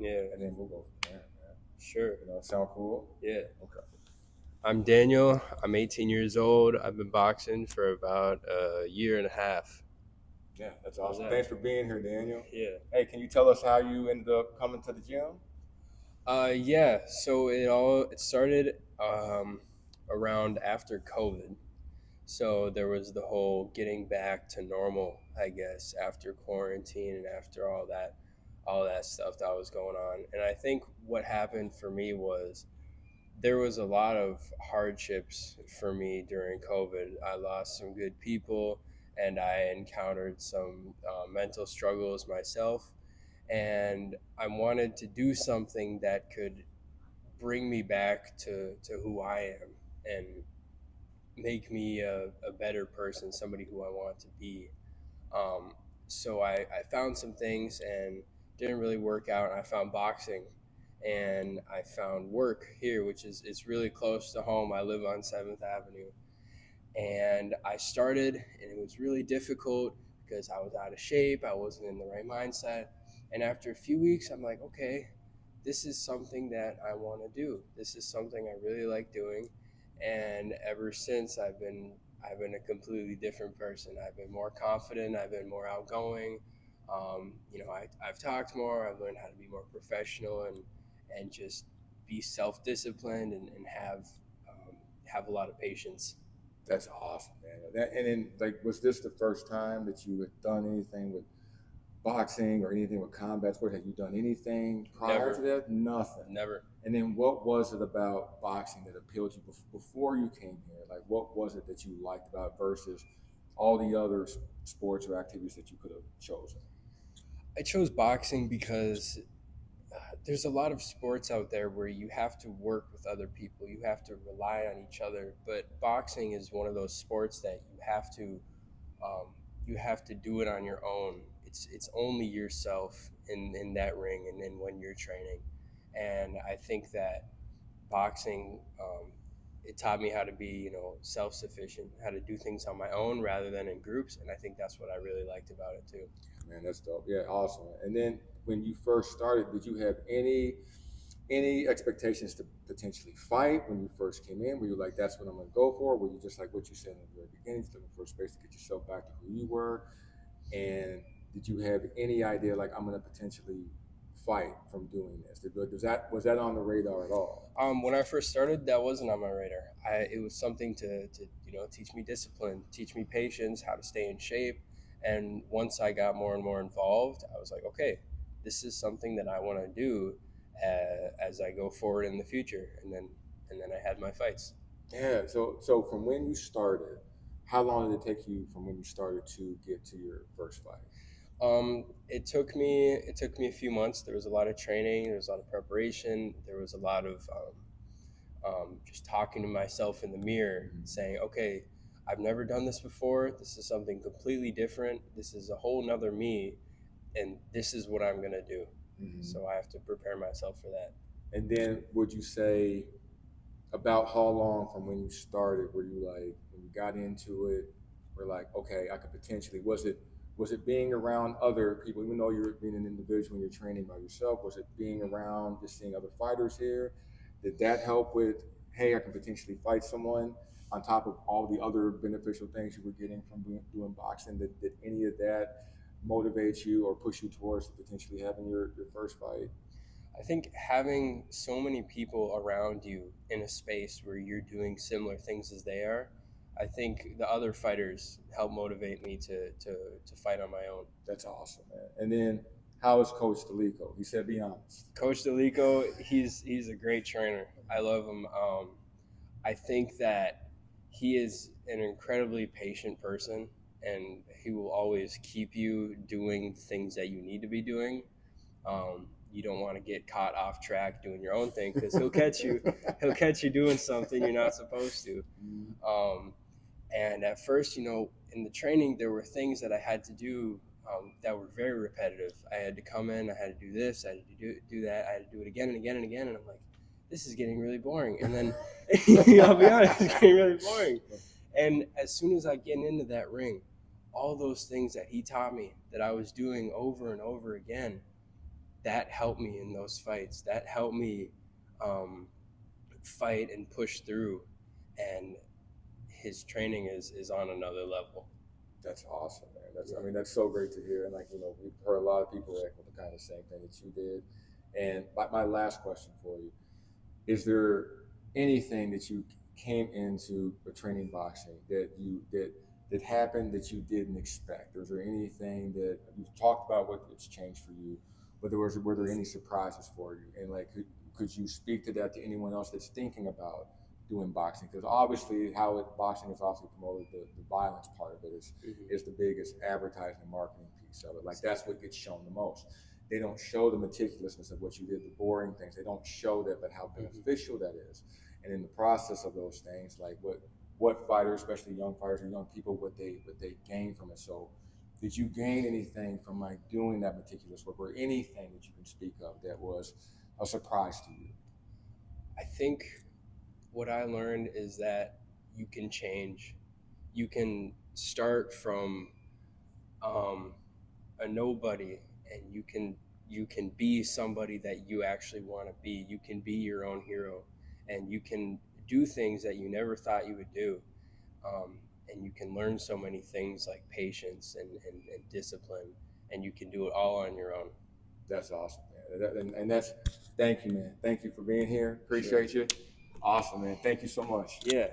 Yeah. and then we'll go from there, man. Sure. Sound cool? Yeah. Okay. I'm Daniel. I'm 18 years old. I've been boxing for about a year and a half. Yeah, that's How's awesome. that? Thanks for being here, Daniel. Yeah. Hey, can you tell us how you ended up coming to the gym? Yeah. So it started around after COVID. So there was the whole getting back to normal, I guess, after quarantine and after all that stuff that was going on. And I think what happened for me was there was a lot of hardships for me during COVID. I lost some good people, and I encountered some mental struggles myself. And I wanted to do something that could bring me back to who I am and make me a better person, somebody who I want to be. Um, so I found some things and didn't really work out. I found boxing and I found Wurk here, which is it's really close to home. I live on 7th Avenue. And I started and it was really difficult because I was out of shape. I wasn't in the right mindset. And after a few weeks, I'm like, okay, this is something that I want to do. This is something I really like doing. And ever since I've been a completely different person. I've been more confident. I've been more outgoing. I've talked more. I've learned how to be more professional and just be self-disciplined and have a lot of patience. That's awesome, man. And then, like, was this the first time that you had done anything with boxing or anything with combat sport? Had you done anything prior to Never, that? Nothing. never. And then, what was it about boxing that appealed to you before you came here? Like, what was it that you liked about it versus all the other sports or activities that you could have chosen? I chose boxing because there's a lot of sports out there where you have to work with other people, you have to rely on each other. But boxing is one of those sports that um, you have to do it on your own. It's only yourself in that ring and then when you're training. And I think that boxing it taught me how to be self-sufficient, how to do things on my own rather than in groups, and I think that's what I really liked about it too. Man, that's dope. Yeah, awesome. And then, when you first started, did you have any expectations to potentially fight when you first came in? Were you like, that's what I'm going to go for? Were you just like what you said in the very beginning, just looking for a space to get yourself back to who you were? And did you have any idea like I'm going to potentially fight from doing this? Was that on the radar at all? When I first started, that wasn't on my radar. It was something to teach me discipline, teach me patience, how to stay in shape. And once I got more and more involved, I was like, okay, this is something that I want to do as I go forward in the future. And then I had my fights. Yeah. So from when you started, how long did it take you from when you started to get to your first fight? It took me a few months. There was a lot of training. There was a lot of preparation. There was a lot of just talking to myself in the mirror, saying, "Okay, I've never done this before. This is something completely different. This is a whole nother me, and this is what I'm gonna do." Mm-hmm. So I have to prepare myself for that. And then would you say about how long from when you started were you like when you got into it were like, okay, I could potentially was it being around other people, even though you're being an individual and you're training by yourself, was it being around just seeing other fighters here? Did that help with, hey, I can potentially fight someone on top of all the other beneficial things you were getting from doing boxing? Did any of that motivate you or push you towards potentially having your first fight? I think having so many people around you in a space where you're doing similar things as they are, I think the other fighters help motivate me to fight on my own. That's awesome, man. And then how is Coach Delico? He said, be honest. Coach Delico, he's a great trainer. I love him. I think that he is an incredibly patient person, and he will always keep you doing things that you need to be doing. You don't want to get caught off track doing your own thing because he'll catch you. He'll catch you doing something you're not supposed to. Um, and at first, in the training, there were things that I had to do that were very repetitive. I had to come in, I had to do this, I had to do that, I had to do it again and again and again. And I'm like, this is getting really boring. And then, I'll be honest, it's getting really boring. And as soon as I get into that ring, all those things that he taught me that I was doing over and over again, that helped me in those fights. That helped me um, fight and push through. And his training is on another level. That's awesome, man. That's I Yeah. mean that's so great to hear. And like we've heard a lot of people echo the kind of same thing that you did. And my last question for you: is there anything that you came into a training boxing that happened that you didn't expect? Or is there anything that you've talked about what it's changed for you? But were there any surprises for you? And like could you speak to that to anyone else that's thinking about doing boxing? Because obviously how boxing is obviously promoted, the violence part of it Mm-hmm. is the biggest advertising and marketing piece of it. Like that's what gets shown the most. They don't show the meticulousness of what you did, the boring things. They don't show that, but how Mm-hmm. beneficial that is. And in the process of those things, like what fighters, especially young fighters or young people, what they gain from it. So, did you gain anything from like doing that meticulous work, or anything that you can speak of that was a surprise to you? I think what I learned is that you can change. You can start from um, a nobody, and you can be somebody that you actually want to be. You can be your own hero, and you can do things that you never thought you would do. Um, and you can learn so many things like patience and discipline, and you can do it all on your own. That's awesome, man. And that's thank you, man. Thank you for being here. Sure. Appreciate you. Awesome, man. Thank you so much. Yeah.